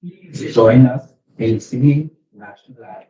Please join us in singing national anthem.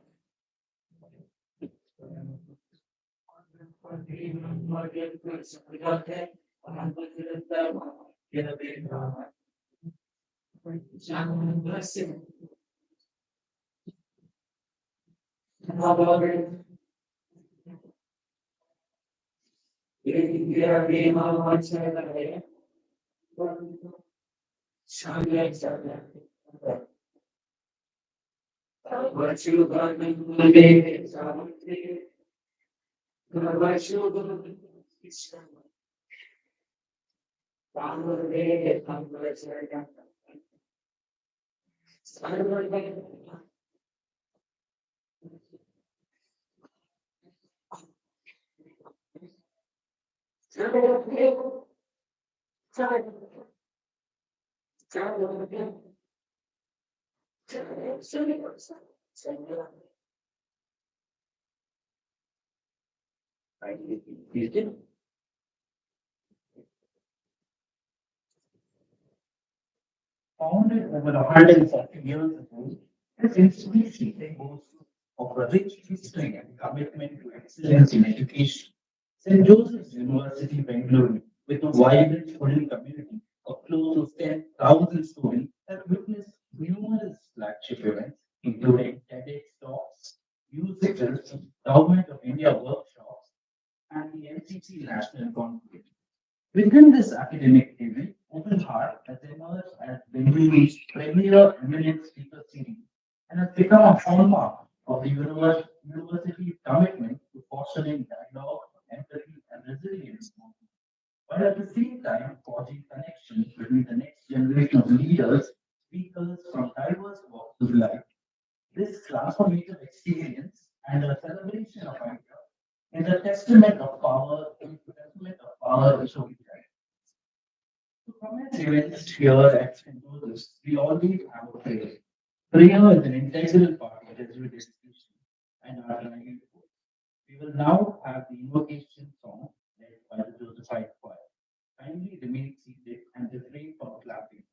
Founded over 140 years ago, this institution boasts of a rich history and commitment to excellence in education. St. Joseph's University, Bengaluru, with a vibrant student community of close to 10,000 students, has witnessed numerous flagship events, including TEDx talks, musicals, Government of India workshops, and the NCC National Conference. Within this academic event, Open Heart has emerged as Bengaluru's premier eminent speaker series and has become a hallmark of the university's commitment to fostering dialogue, empathy, and resilience, while at the same time forging connections between the next generation of leaders, speakers from diverse walks of life. This transformative experience and a celebration of idea is a testament of power which we carry. To commence events here at St. Joseph's, we always have a prayer. Prayer is an integral part of every education and our driving force. We will now have the invocation song led by the Josephite choir. Kindly remain seated and refrain from clapping.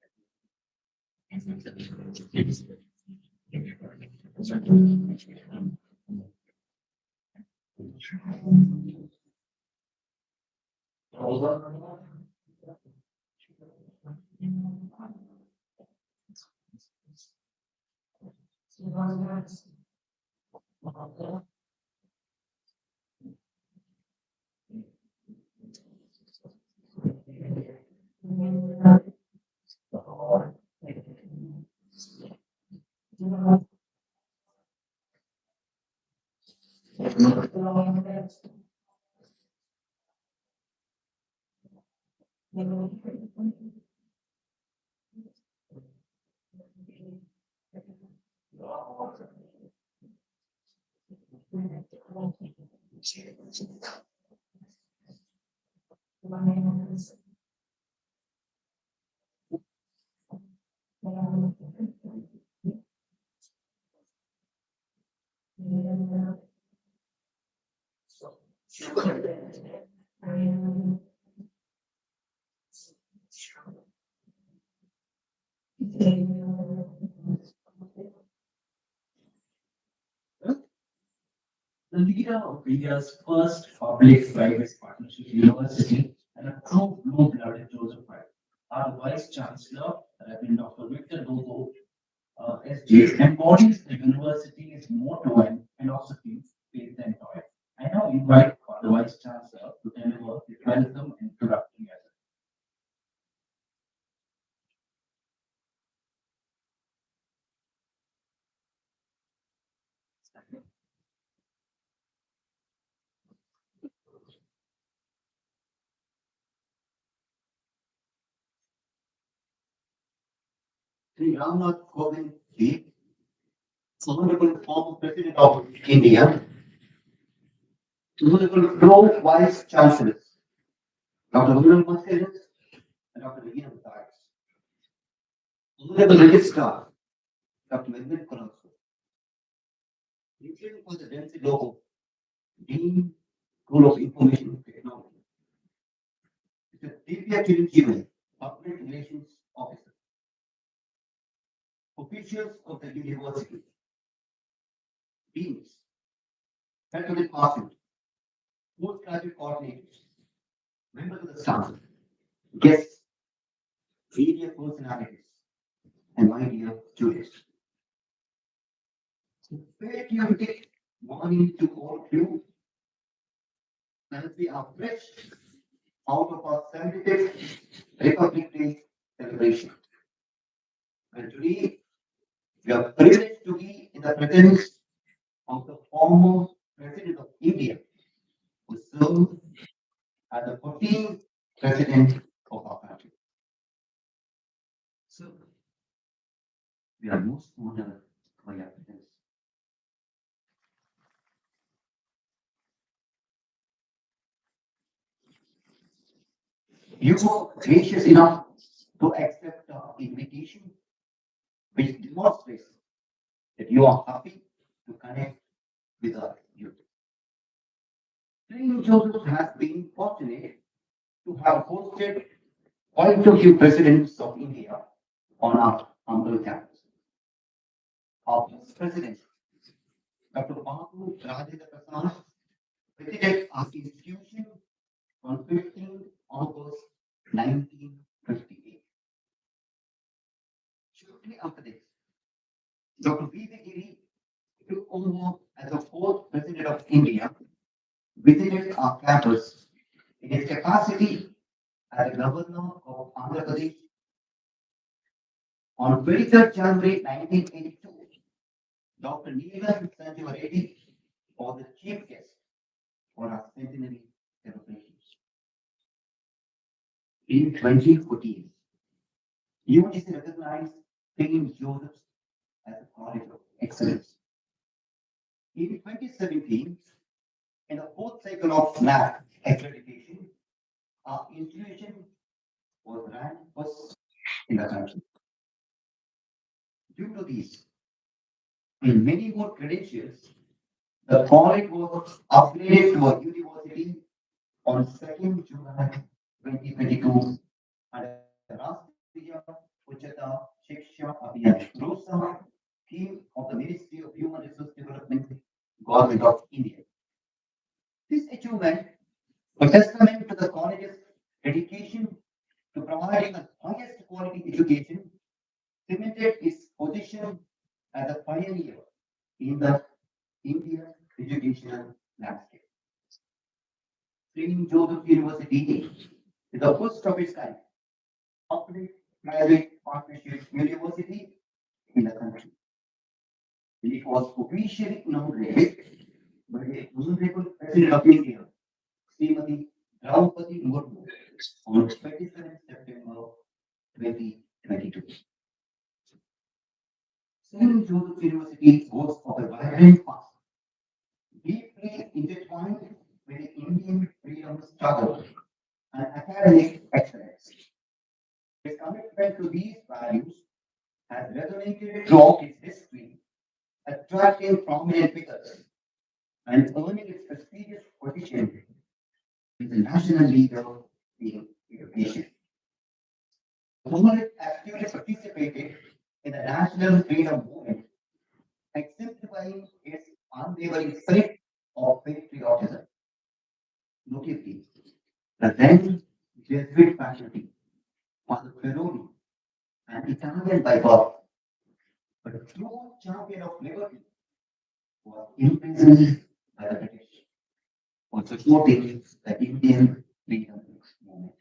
The leader of India's first public-private partnership university and a true blue-blooded Josephite, our Vice Chancellor, Reverend Dr. Victor Dogo, SJ, embodies the university's motto and philosophy, faith and toil. I now invite the Vice Chancellor to deliver the welcome introductory address. Sri Ramnath Kovind ji, Honorable former President of India, Honorable Pro Vice Chancellors, Dr. Ronald Marcellus, and Dr. Regina Mathias. Honorable Registrar, Dr. Edmund Colonso. Including for the Dempsey Logo, Dean, School of Information Technology. Mr. Divya Chiranjeevan, Public Relations Officer. Officials of the university, deans, faculty department, postgraduate coordinators, members of the staff, guests, media personalities, and my dear students. Patriotic morning to all of you as we are fresh out of our 75th Republic Day celebration. And today we are privileged to be in the presence of the former President of India, who served as the 14th President of our country. So, we are most honored by your presence. You were gracious enough to accept our invitation, which demonstrates that you are happy to connect with our youth. St. Joseph has been fortunate to have hosted quite a few presidents of India on our humble campus. Our first president, Dr. Babu Rajendra Prasad, visited our institution on 15 August 1958. Shortly after this, Dr. V.V. Giri took over as the fourth president of India, visited our campus in his capacity as the governor of Andhra Pradesh on 23rd January 1982. Dr. Neelam Sanjeev Reddy was the chief guest for our centenary celebrations. In 2014, UGC recognized St. Joseph's as a college of excellence. In 2017, in the fourth cycle of Nath accreditation, our institution was ranked first in the country. Due to these and many more credentials, the college was upgraded to a university on 2nd July 2022 under the Rashtriya Uchata Shiksha Abhiyan RUSA scheme of the Ministry of Human Resource Development, Government of India. This achievement was testament to the college's dedication to providing the highest quality education, cemented its position as a pioneer in the Indian educational landscape. St. Joseph University is the first of its kind public-private partnership university in the country. It was officially inaugurated by the Honorable President of India, Srimati Draupadi Murmu, on 27 September 2022. St. Joseph University boasts of a vibrant past, deeply intertwined with the Indian freedom struggle and academic excellence. Its commitment to these values has resonated throughout its history, attracting prominent figures and earning its prestigious position as a national leader in education. Women actively participated in the national freedom movement, exemplifying its unwavering spirit of patriotism. Notably, the then Jesuit faculty, Father Ferroni, an Italian by birth, but a true champion of liberty, was imprisoned by the British for supporting the Indian freedom movement.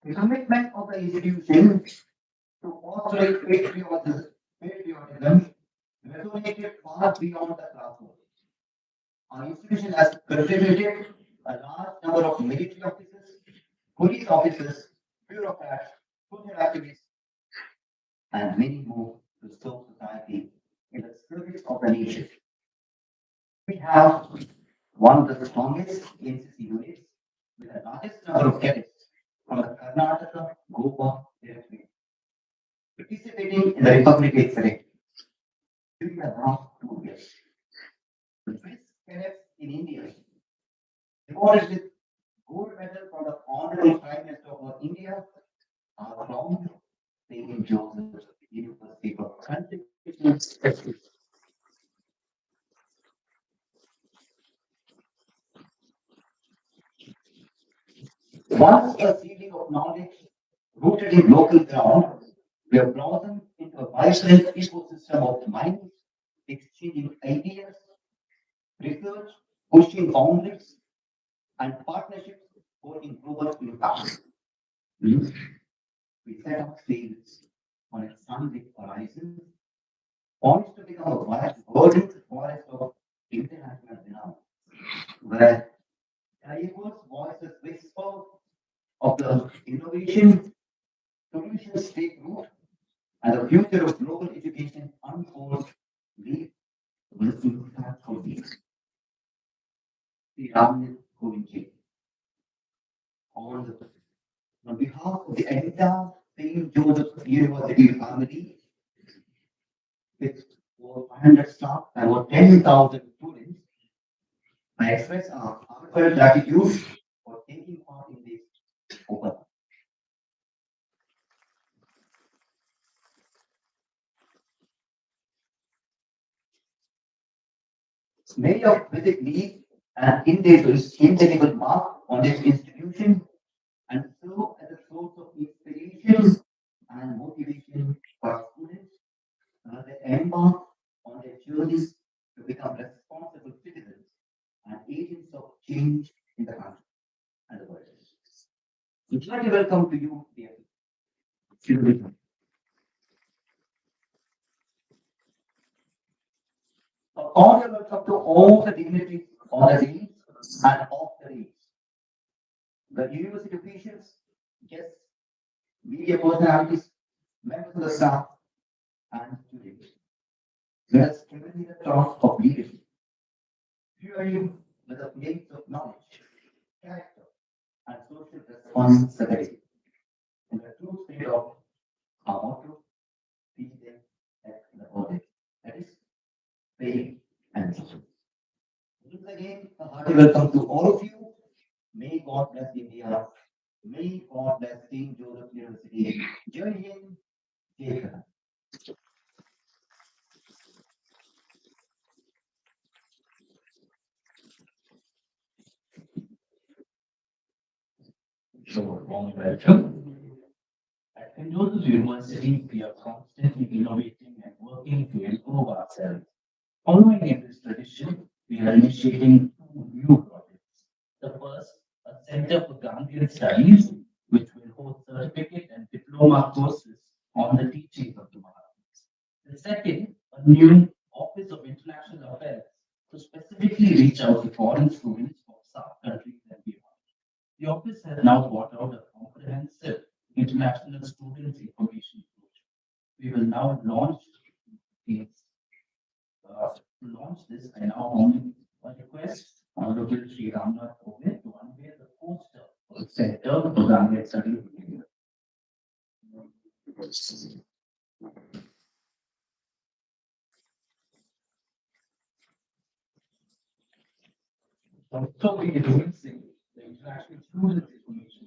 The commitment of the institution to fostering patriotism resonated far beyond the classroom. Our institution has contributed a large number of military officers, police officers, bureaucrats, social activists, and many more to serve society in the service of the nation. We have one of the strongest NCC units with the largest number of cadets from the Karnataka, Goa territory participating in the Republic Day Select during the last 2 years. The best cadets in India rewarded with gold medal from the Honorable Prime Minister of India are from St. Joseph's University for consecutive success. Once a seedling of knowledge rooted in local ground, we have blossomed into a vibrant ecosystem of minds, exchanging ideas, research, pushing boundaries, and partnerships supporting global impact. We set up sails on a sunlit horizon, poised to become a verdant forest of international renown, where diverse voices whisper of the innovation, solutions take root, and the future of global education unfolds with impactful the Ramnath Kovind on on behalf of the entire St. Joseph University family, with over 500 staff and over 10,000 students, I express our heartfelt gratitude for taking part in this open. May your visit leave an indelible mark on this institution and serve as a source of inspiration and motivation for students as they embark on their journeys to become responsible citizens and agents of change in the country and the world. Sincerely welcome to you, dear students. A cordial welcome to all the dignitaries on the days and off the days, the university officials, guests, media personalities, members of the staff, and students. Let us carry the torch of leadership, fueling with the flames of knowledge, character, and social responsibility in the true spirit of our motto, be there at the order. That is, faith and mission. Once again, a hearty welcome to all of you. May God bless India. May God bless St. Joseph University. Join in, Jacob. So, warm welcome. At St. Joseph's University, we are constantly innovating and working to improve ourselves. Following in this tradition, we are initiating two new projects. The first, a Center for Gandhian Studies, which will host certificate and diploma courses on the teachings of the Mahatmas. The second, a new Office of International Affairs to specifically reach out to foreign students from South countries and beyond. The office has now brought out a comprehensive international students information approach. We will now these launch this, I now only request Honorable Sri Ramnath Kovind to unveil the poster for the Center for Gandhian Studies. Also, we are releasing the international students information.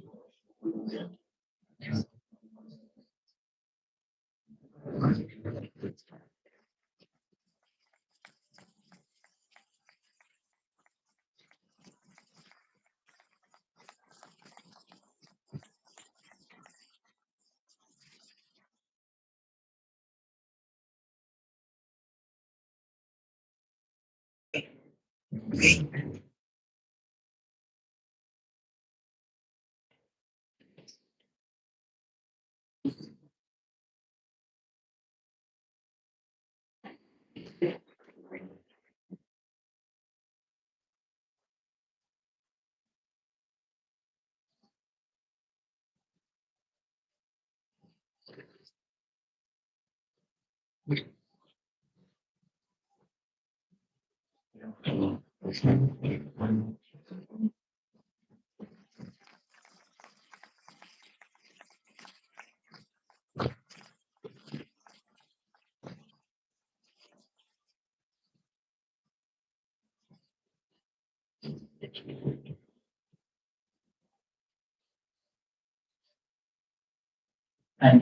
Thank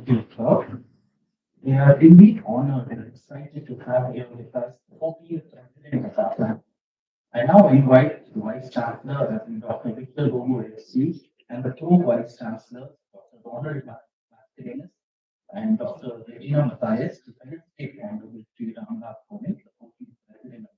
you, sir. We are indeed honored and excited to have here with us the 14th President of our plan. I now invite the Vice Chancellor, Reverend Dr. Victor Gomu, SC, and the two Vice Chancellors, Dr. Ronald Mascarenhas and Dr. Regina Matthias, to felicitate Honorable Sri Ramnath Kovind, the 14th President of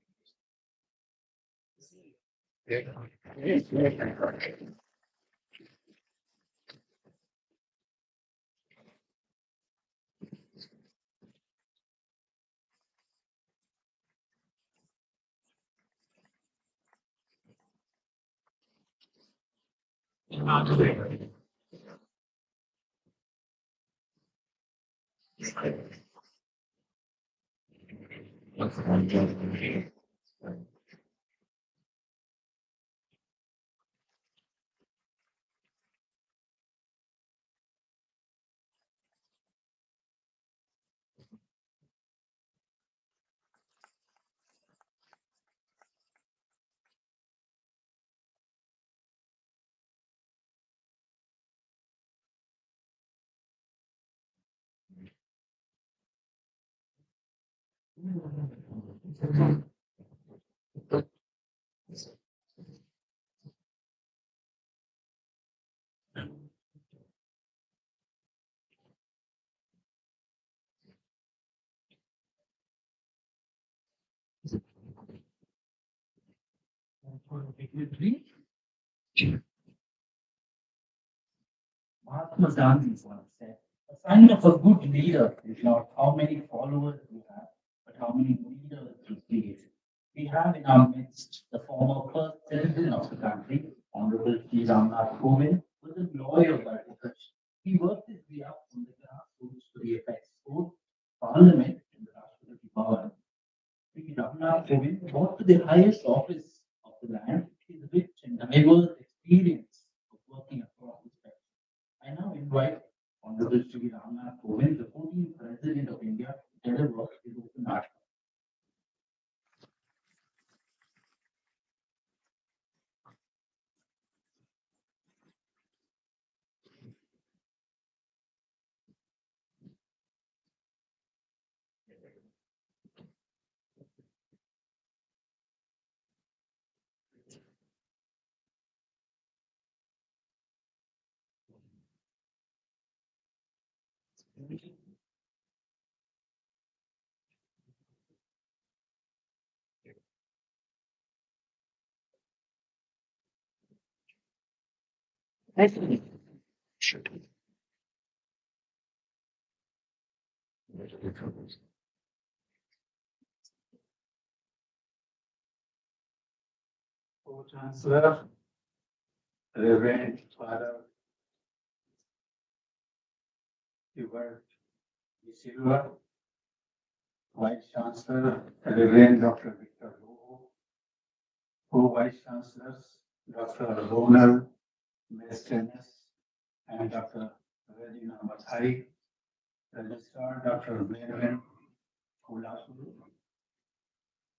Dignitary. Mahatma Gandhi once said, a sign of a good leader is not how many followers you have, but how many leaders you create. We have in our midst the former first citizen of the country, Honorable Sri Ramnath Kovind, who is a lawyer by profession. He worked his way up from the grassroots to the apex court, parliament, and the Rashtrapati Bhavan. Sri Ramnath Kovind brought to the highest office of the land his rich and diverse experience of working across the spectrum. I now invite Honorable Sri Ramnath Kovind, the 14th President of India, to deliver his open address. Co-Chancellor, Reverend Father Hubert De Silva, Vice Chancellor, Reverend Dr. Victor Lobo, Co-Vice Chancellors, Dr. Ronald Mascarenhas and Dr. Regina Mathai, Registrar Dr. Mervyn Kulasu,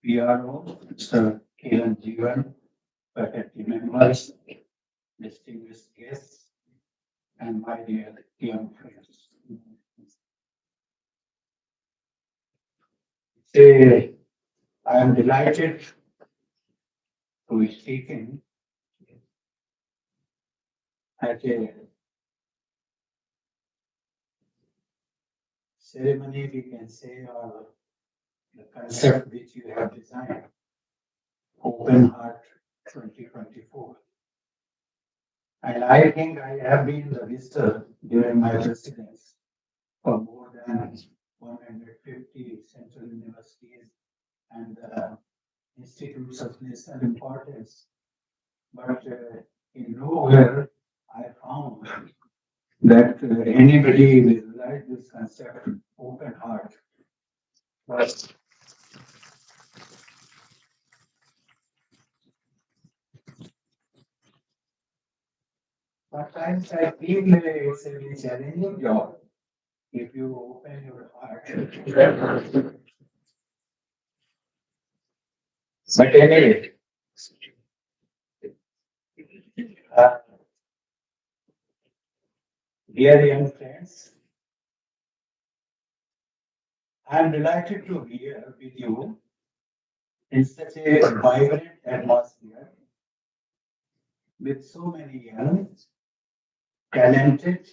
PRO, Mr. Kiran Jeevan, faculty members, distinguished guests, and my dear young friends. I am delighted to be speaking at a ceremony, we can say, or the concept which you have designed, Open Heart 2024. And I think I have been the visitor during my residence for more than 150 central universities and institutes of national importance. But in nowhere I found that anybody visualized this concept, open heart. But Sometimes I feel it's a very challenging job if you open your heart. But anyway, uh, dear young friends, I am delighted to be here with you in such a vibrant atmosphere with so many young, talented,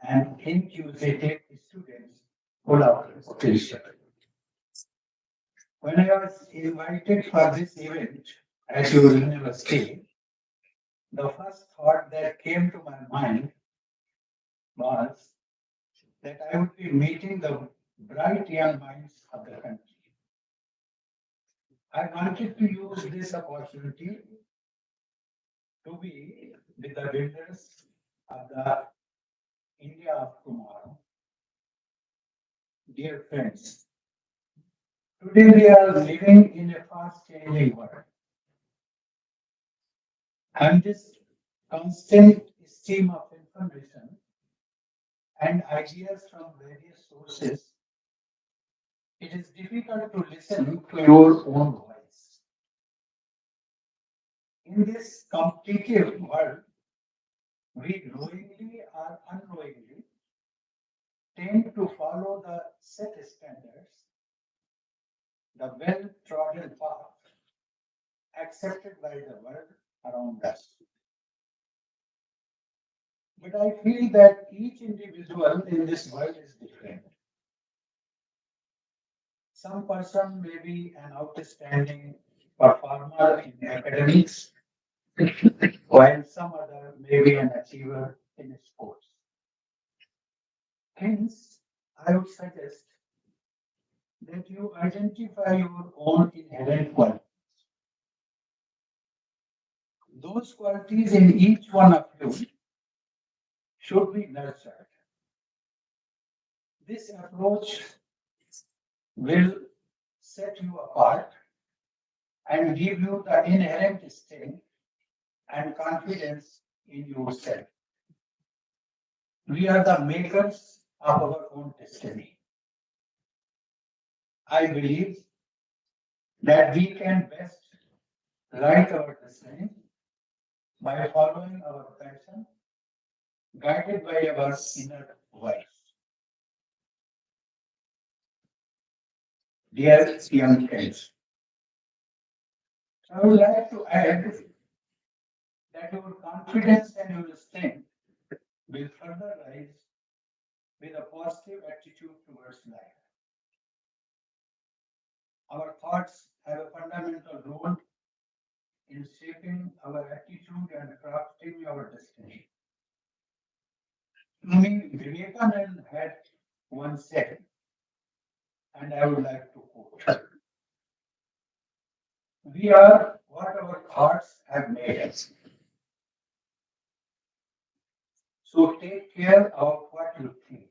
and enthusiastic students full of potential. When I was invited for this event at your university, the first thought that came to my mind was that I would be meeting the bright young minds of the country. I wanted to use this opportunity to be with the builders of the India of tomorrow. Dear friends, today we are living in a fast changing world. And this constant stream of information and ideas from various sources, it is difficult to listen to your own voice. In this competitive world, we knowingly or unknowingly tend to follow the set standards, the well trodden path accepted by the world around us. But I feel that each individual in this world is different. Some person may be an outstanding performer in academics, while some other may be an achiever in sports. Hence, I would suggest that you identify your own inherent qualities. Those qualities in each one of you should be nurtured. This approach will set you apart and give you the inherent strength and confidence in yourself. We are the makers of our own destiny. I believe that we can best write our destiny by following our passion, guided by our inner voice. Dear young friends, I would like to add that your confidence and your strength will further rise with a positive attitude towards life. Our thoughts have a fundamental role in shaping our attitude and crafting our destiny. Swami Vivekananda had once said, and I would like to quote, we are what our thoughts have made us. So take care of what you think.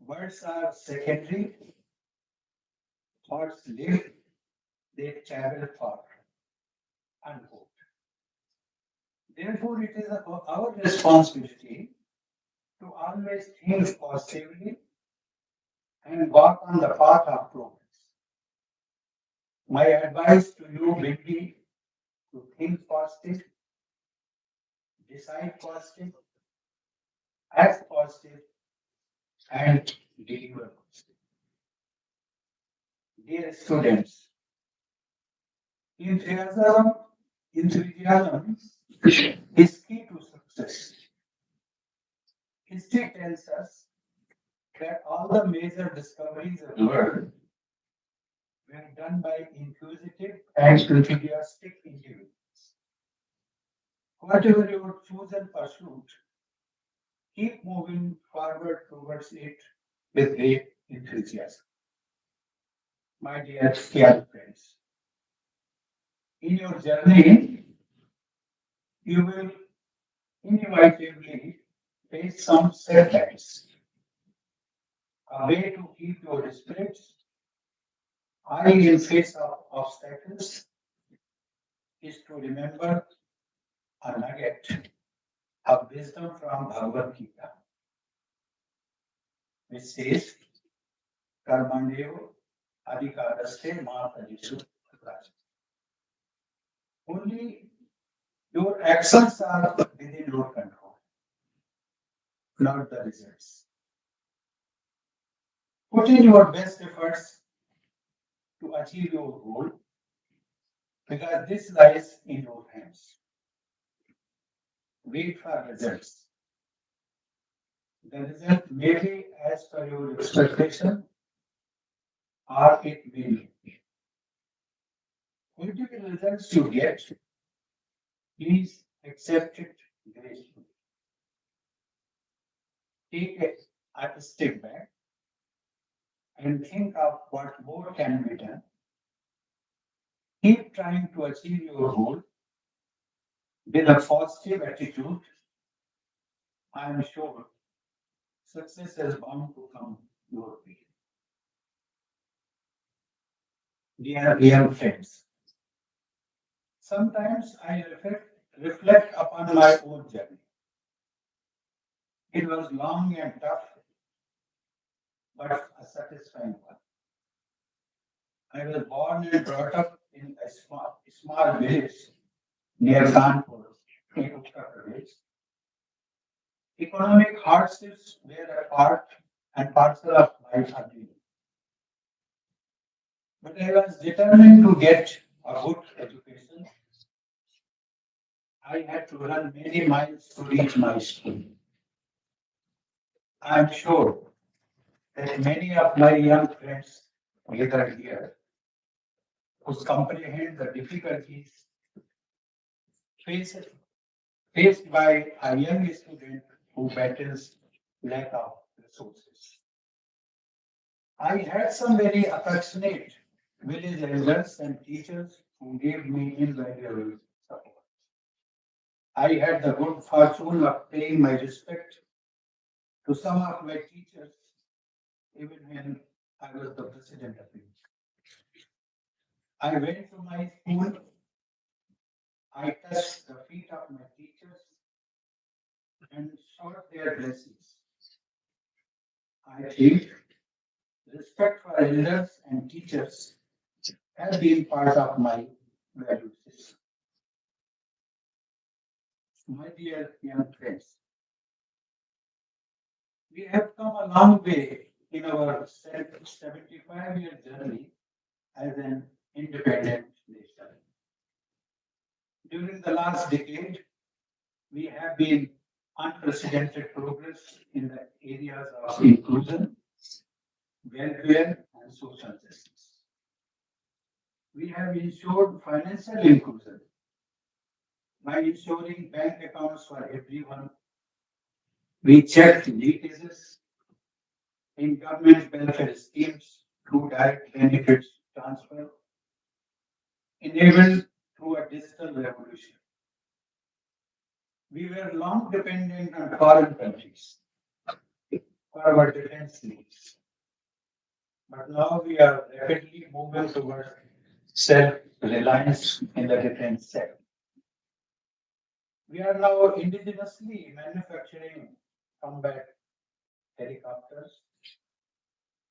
Words are secondary, thoughts live, they travel far. Unquote. Therefore, it is our responsibility to always think positively and walk on the path of progress. My advice to you will be to think positive, decide positive, act positive, and deliver positive. Dear students, enthusiasm, enthusiasm is key to success. History tells us that all the major discoveries of the world were done by inquisitive and enthusiastic individuals. Whatever your chosen pursuit, keep moving forward towards it with great enthusiasm. My dear friends, in your journey, you will inevitably face some setbacks. A way to keep your spirits high in face of obstacles is to remember a nugget of wisdom from Bhagavad Gita, which says, Karmandev Adhikaraste Ma Pajishu. Only your actions are within your control, not the results. Put in your best efforts to achieve your goal because this lies in your hands. Wait for results. The result may be as per your expectation or it may be. Whatever results you get, please accept it gracefully. Take a step back and think of what more can be done. Keep trying to achieve your goal with a positive attitude. I am sure success is bound to come your way. Dear young friends, sometimes I reflect upon my own journey. It was long and tough, but a satisfying one. I was born and brought up in a small village near Kanpur, in Uttar Pradesh. Economic hardships were a part and parcel of my upbringing. But I was determined to get a good education. I had to run many miles to reach my school. I am sure that many of my young friends gathered here who comprehend the difficulties faced, faced by a young student who battles lack of resources. I had some very affectionate village elders and teachers who gave me invaluable support. I had the good fortune of paying my respect to some of my teachers even when I was the president of it. I went to my school, I touched the feet of my teachers and sought their blessings. I think respect for elders and teachers has been part of my value system. My dear young friends, we have come a long way in our 75-year journey as an independent nation. During the last decade, we have been unprecedented progress in the areas of inclusion, welfare, and social justice. We have ensured financial inclusion by ensuring bank accounts for everyone. We checked leakages in government welfare schemes through direct benefits transfer, enabled through a digital revolution. We were long dependent on foreign countries for our defense needs. But now we are rapidly moving towards self-reliance in the defense sector. We are now indigenously manufacturing combat helicopters,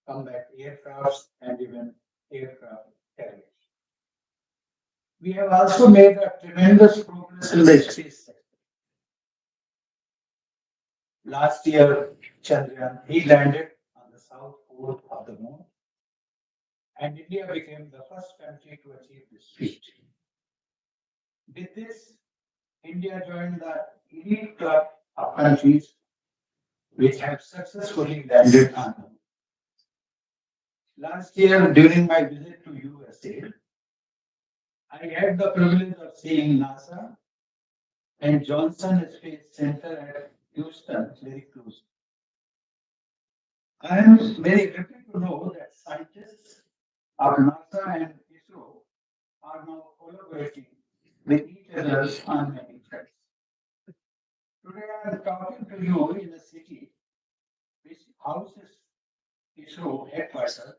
combat aircrafts, and even aircraft carriers. We have also made a tremendous progress in the space sector. Last year, Chandrayaan, he landed on the south pole of the moon, and India became the first country to achieve this feat. With this, India joined the elite club of countries which have successfully landed on the moon. Last year, during my visit to USA, I had the privilege of seeing NASA and Johnson Space Center at Houston very close. I am very happy to know that scientists of NASA and ISRO are now collaborating with each other on many fronts. Today I am talking to you in a city which houses ISRO headquarters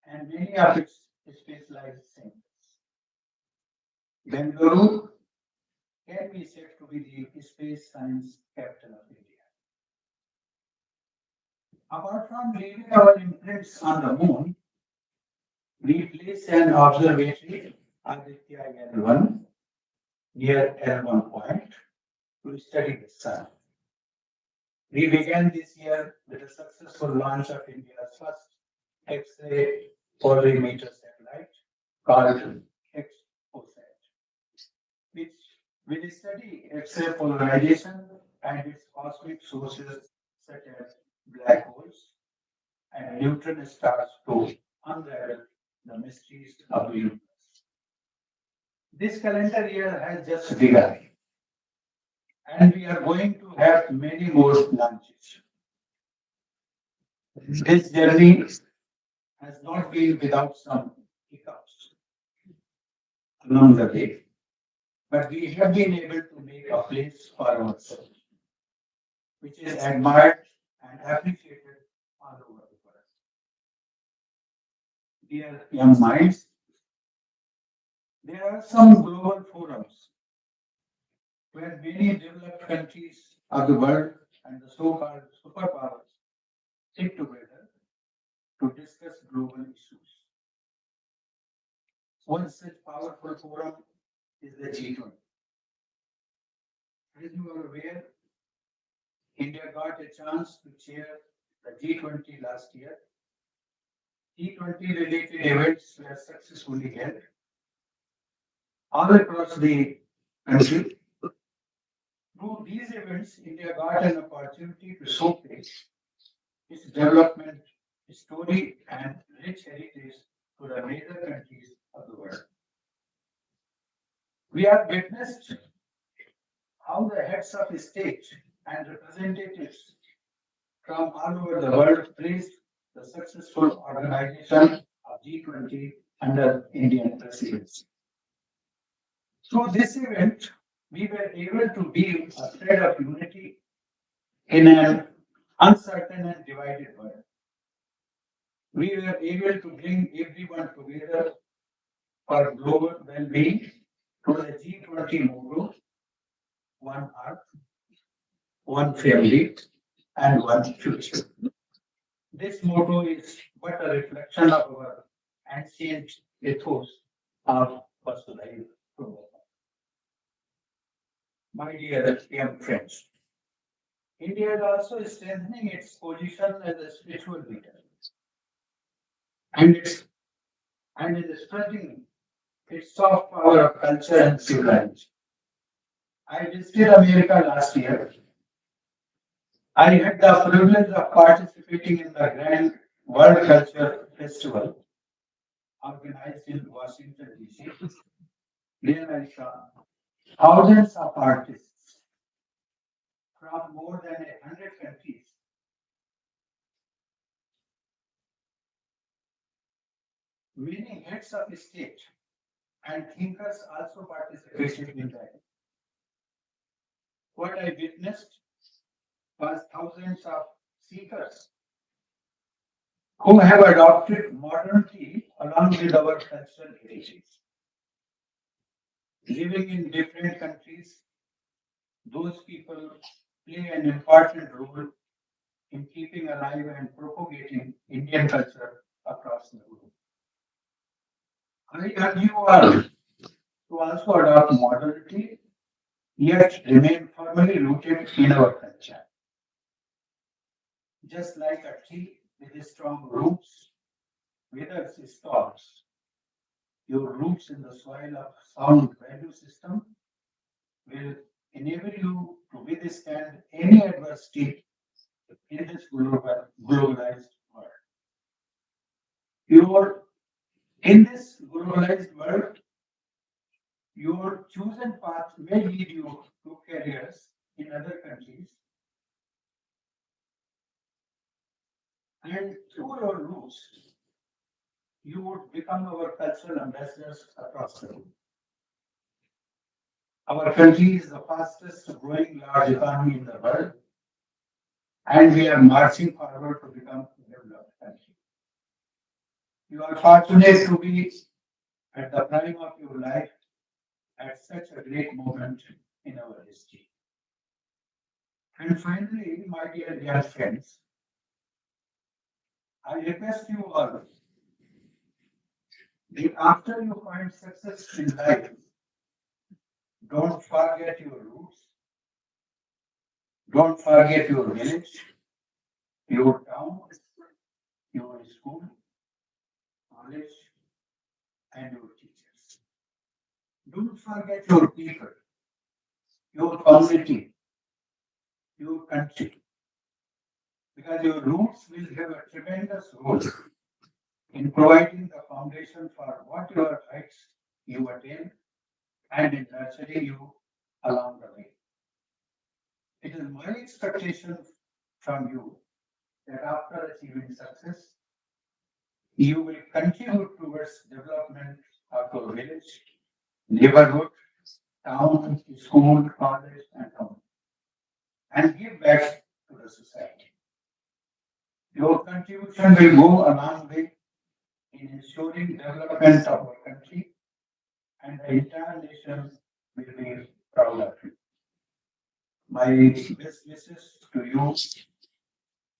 and many of its specialized centers. Bengaluru can can be said to be the space science capital of India. Apart from leaving our imprints on the moon, we placed an observatory, Aditya L1, near L1 point to study the sun. We began this year with the successful launch of India's first X-ray polarimeter satellite called XOSAT, which will study X-ray polarization and its cosmic sources such as black holes and neutron stars to unravel the mysteries of the universe. This calendar year has just begun, and we are going to have many more launches. This journey has not been without some hiccups along the way, but we have been able to make a place for ourselves, which is admired and appreciated all over the world. Dear young minds, there are some global forums where many developed countries of the world and the so-called superpowers sit together to discuss global issues. One such powerful forum is the G20. As you are aware, India got a chance to chair the G20 last year. G20 related events were successfully held all across the country. Through these events, India got an opportunity to showcase its development story and rich heritage to the major countries of the world. We have witnessed how the heads of state and representatives from all over the world praised the successful organization of G20 under Indian presidency. Through this event, we were able to weave a thread of unity in an uncertain and divided world. We were able to bring everyone together for global well-being to the G20 motto, one earth, one family, and one future. This motto is but a reflection of our ancient ethos of Vasudhaiva Kutumbakam. My dear young friends, India is also strengthening its position as a spiritual leader and is spreading its soft power of culture and civilization. I visited America last year. I had the privilege of participating in the Grand World Culture Festival organized in Washington, D.C. There I saw thousands of artists from more than 100 countries. Many heads of state and thinkers also participated in that. What I witnessed was thousands of seekers who have adopted modernity along with our cultural heritage. Living in different countries, those people play an important role in keeping alive and propagating Indian culture across the globe. I urge you all to also adopt modernity, yet remain firmly rooted in our culture. Just like a tree with strong roots withers stalks, your roots in the soil of sound value system will enable you to withstand any adversity in this globalized world. In this globalized world, your chosen path may lead you to careers in other countries, and through your roots, you would become our cultural ambassadors across the world. Our country is the fastest growing large economy in the world, and we are marching forward to become a developed country. You are fortunate to be at the prime of your life at such a great moment in our history. And finally, my dear friends, I request you all that after you find success in life, don't forget your roots, don't forget your village, your town, your school, college, and your teachers. Don't forget your people, your community, your country, because your roots will have a tremendous role in providing the foundation for whatever heights you attain and in nurturing you along the way. It is my expectation from you that after achieving success, you will continue towards development of your village, neighborhood, town, school, college, and community, and give back to the society. Your contribution will go a long way in ensuring development of our country, and the entire nation will be proud of you. My best wishes to you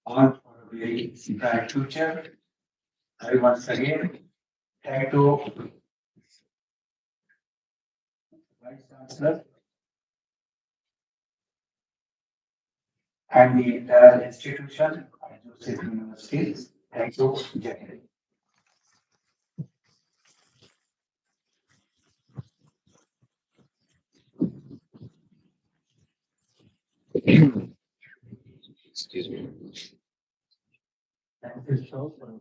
all for a very bright future. I once again thank to Vice Chancellor and the entire institution at Joseph University. Thank you, Jai Hind. Excuse me. Thank you so for the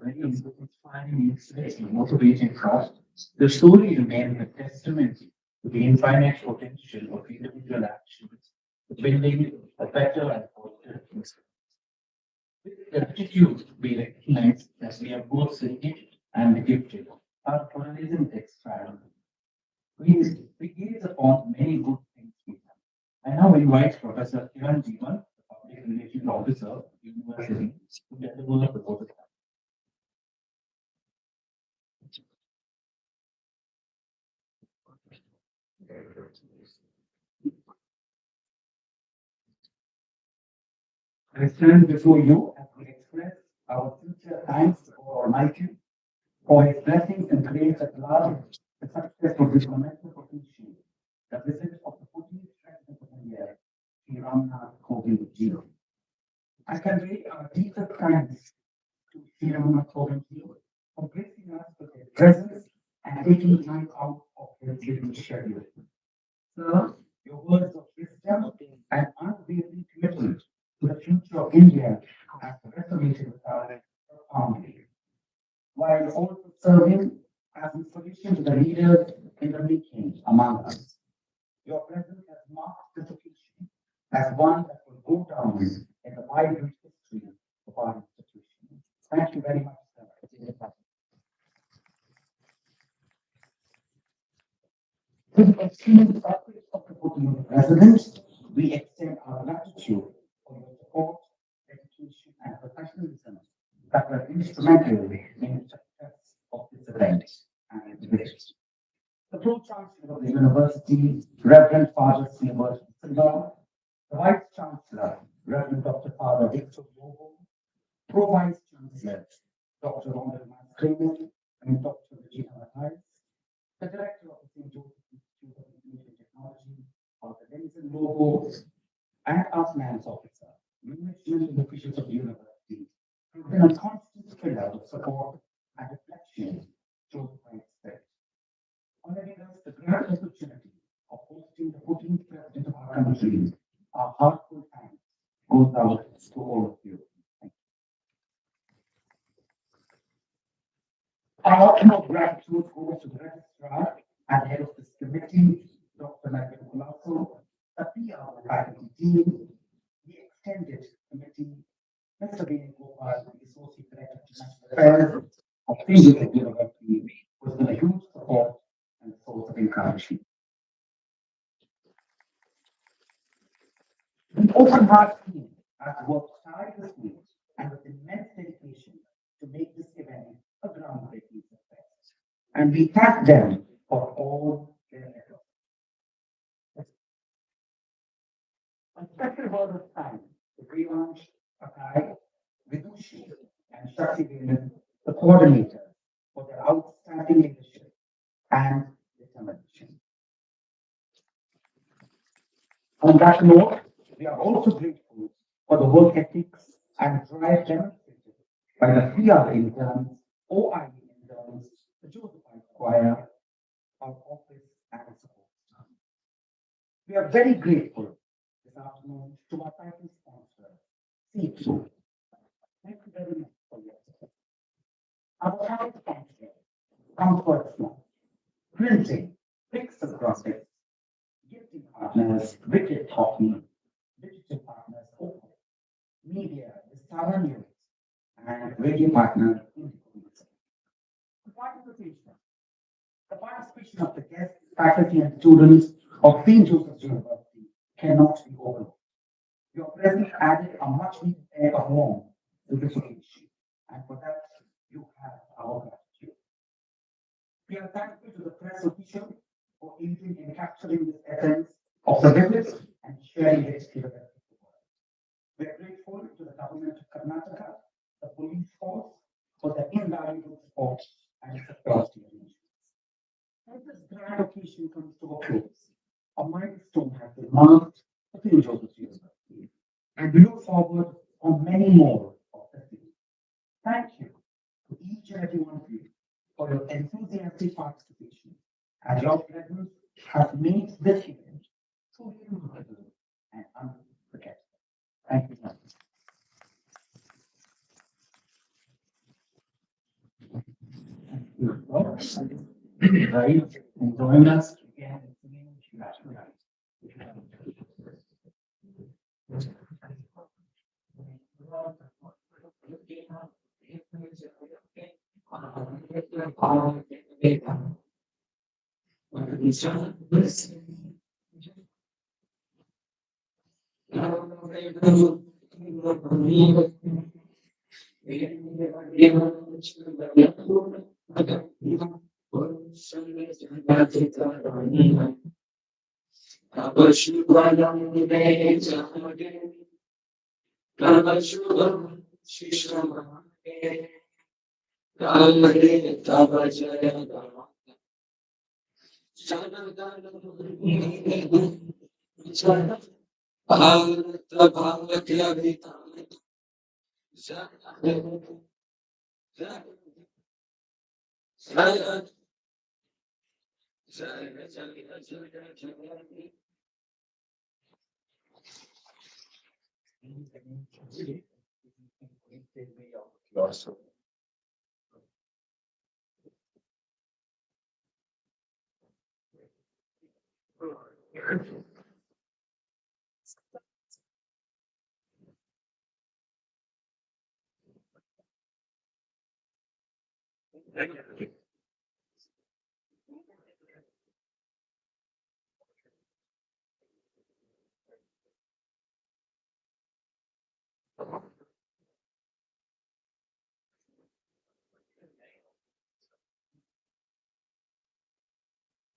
very inspiring insights and motivating us. The story remains a testament to the infinite potential of individual actions, building a better and positive future. With gratitude, we recognize that we are both seeking and gifted. Our horizon is expanded. We gaze upon many good things we have. I now invite Professor Kiran Jeevan, the Public Relations Officer of the University, to deliver the proposal. I stand before you as we express our sincere thanks to our Almighty for His blessings and grace at large the success of this momentous occasion, the visit of the 14th President of India, Sri Nath Kovind Ji. I convey our deepest thanks to Sri Kovind Ji for gracing us with His presence and taking time out of His busy schedule. Sir, your words of wisdom and unwavering commitment to the future of India have resonated with us profoundly, while also serving as inspiration to the leaders in the making among us. Your presence has marked this occasion as one that will go down in the vibrant history of our institution. Thank you very much, sir. To the esteemed corporate of the 14th President, we extend our gratitude for your support, dedication, and professionalism that were instrumental in the success of this event and its visit. The Pro-Chancellor of the University, Reverend Father Srinivas Silva, the Vice Chancellor, Reverend Dr. Father Victor Yogo, Pro-Vice Chancellor, Dr. Ronald Mascremen, and Dr. Regina Matthijs, the Director of the St. Joseph Institute of Information Technology, Dr. Denison Lobo, and our finance officer, management and officials of the university, who've been a constant pillar of support and reflection through the spirit. Honoring us the great opportunity of hosting the 14th President of our country, our heartfelt thanks goes out to all of you. Thank you. Our utmost gratitude goes to the registrar and head of this committee, Dr. Nath Kulaso, the PR of the faculty team, the extended committee, Mr. Vinay Gopal, the Associate Director of National Affairs of the University, who has been a huge support and source of encouragement. The Open Heart team has worked tirelessly and with immense dedication to make this event a groundbreaking success. And we thank them for all their efforts. A special word of thanks to Priyansh, Akai, Vidushi, and Shakti Venan, the coordinators, for their outstanding leadership and determination. On that note, we are also grateful for the work ethics and drive demonstrated by the 3R interns, OIE interns, the Josephine Choir, our office and support staff. We are very grateful this afternoon to our title sponsor, C2. Thank you very much for your support. Our title sponsor, Comfort Small, Printing, Pixel Graphics, Gifting Partners, Wicked Talking, Digital Partners, Open, Media, the Star News, and Radio Partner, Invocation. The participation of the guests, faculty, and students of St. Joseph's University cannot be overlooked. Your presence added a much needed air of warmth to this occasion, and for that, you have our gratitude. We are thankful to the press official for aiding in capturing this essence of the visit and sharing it to the rest of the world. We are grateful to the government of Karnataka, the police force, for their invaluable support and security arrangements. As this grand occasion comes to a close, a milestone has been marked for St. Joseph's University, and we look forward on many more of the theme. Thank you to each and every one of you for your enthusiastic participation, and your presence has made this event truly memorable and unforgettable. Thank you. Thank you. Right, and join us again.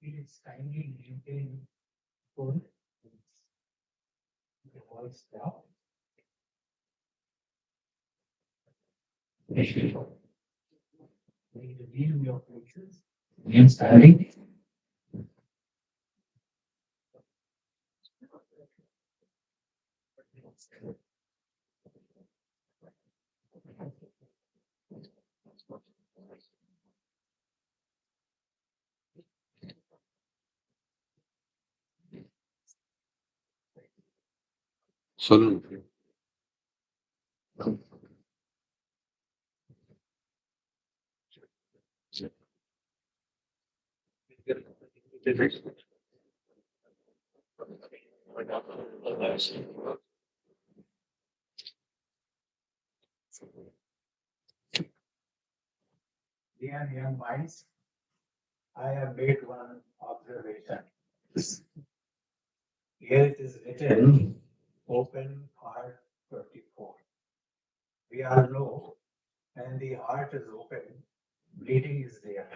Please kindly maintain full the voice down. May the read your places. Name standing. சொல்லுங்க. Dear young minds, I have made one observation. Here it is written, open heart 24. We all know when the heart is open, bleeding is there.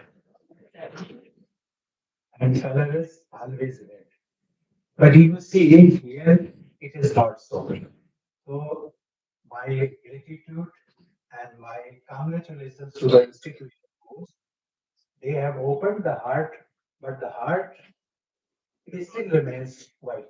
And color is always red. But you see here, it it is not so. So my gratitude and my congratulations to the institution goes. They have opened the heart, but the heart it still remains white.